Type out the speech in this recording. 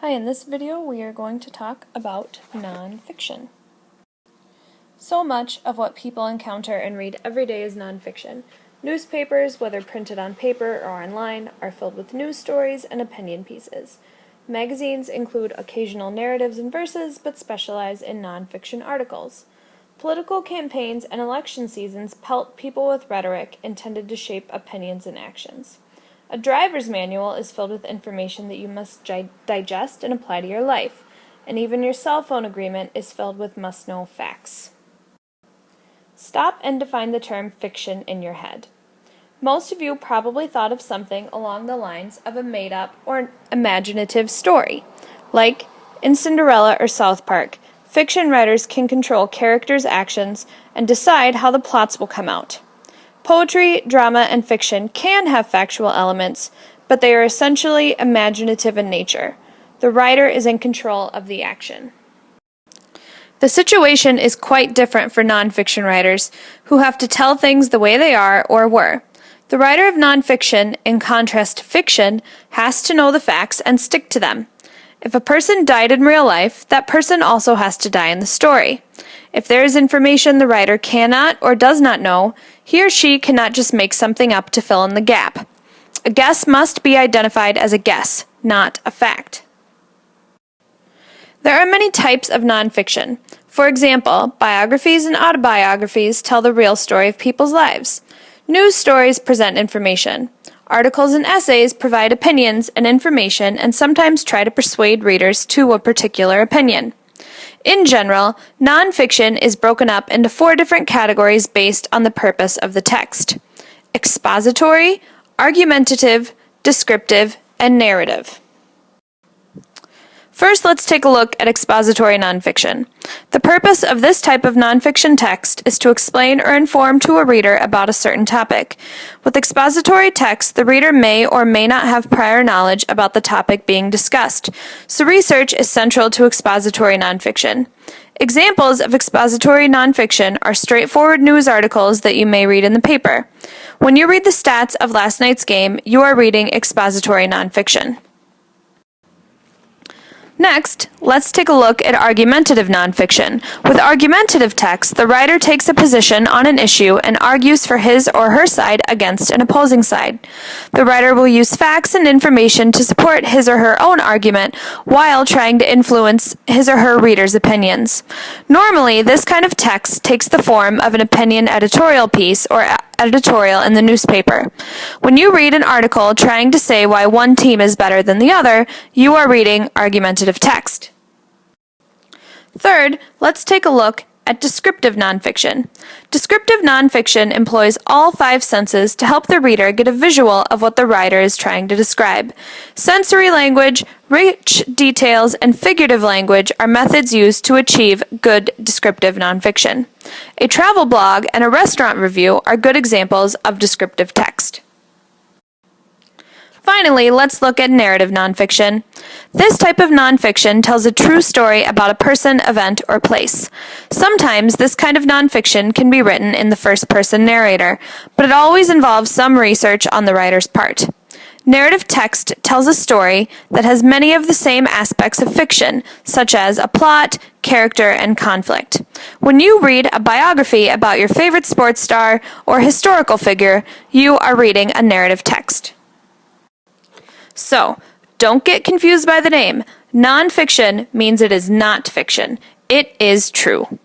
Hi, in this video we are going to talk about nonfiction. So much of what people encounter and read every day is nonfiction. Newspapers, whether printed on paper or online, are filled with news stories and opinion pieces. Magazines include occasional narratives and verses, but specialize in nonfiction articles. Political campaigns and election seasons pelt people with rhetoric intended to shape opinions and actions. A driver's manual is filled with information that you must digest and apply to your life, and even your cell phone agreement is filled with must-know facts. Stop and define the term fiction in your head. Most of you probably thought of something along the lines of a made-up or imaginative story. Like in Cinderella or South Park, fiction writers can control characters' actions and decide how the plots will come out. Poetry, drama, and fiction can have factual elements, but they are essentially imaginative in nature. The writer is in control of the action. The situation is quite different for nonfiction writers, who have to tell things the way they are or were. The writer of nonfiction, in contrast to fiction, has to know the facts and stick to them. If a person died in real life, that person also has to die in the story. If there is information the writer cannot or does not know, he or she cannot just make something up to fill in the gap. A guess must be identified as a guess, not a fact. There are many types of nonfiction. For example, biographies and autobiographies tell the real story of people's lives. News stories present information. Articles and essays provide opinions and information and sometimes try to persuade readers to a particular opinion. In general, nonfiction is broken up into 4 different categories based on the purpose of the text: expository, argumentative, descriptive, and narrative. First, let's take a look at expository nonfiction. The purpose of this type of nonfiction text is to explain or inform to a reader about a certain topic. With expository text, the reader may or may not have prior knowledge about the topic being discussed, so research is central to expository nonfiction. Examples of expository nonfiction are straightforward news articles that you may read in the paper. When you read the stats of last night's game, you are reading expository nonfiction. Next, let's take a look at argumentative nonfiction. With argumentative text, the writer takes a position on an issue and argues for his or her side against an opposing side. The writer will use facts and information to support his or her own argument while trying to influence his or her readers' opinions. Normally, this kind of text takes the form of an opinion editorial piece or editorial in the newspaper. When you read an article trying to say why one team is better than the other, you are reading argumentative text. Third, let's take a look at descriptive nonfiction. Descriptive nonfiction employs all 5 senses to help the reader get a visual of what the writer is trying to describe. Sensory language, rich details, and figurative language are methods used to achieve good descriptive nonfiction. A travel blog and a restaurant review are good examples of descriptive text. Finally, let's look at narrative nonfiction. This type of nonfiction tells a true story about a person, event, or place. Sometimes this kind of nonfiction can be written in the first-person narrator, but it always involves some research on the writer's part. Narrative text tells a story that has many of the same aspects of fiction, such as a plot, character, and conflict. When you read a biography about your favorite sports star or historical figure, you are reading a narrative text. So, don't get confused by the name. Nonfiction means it is not fiction. It is true.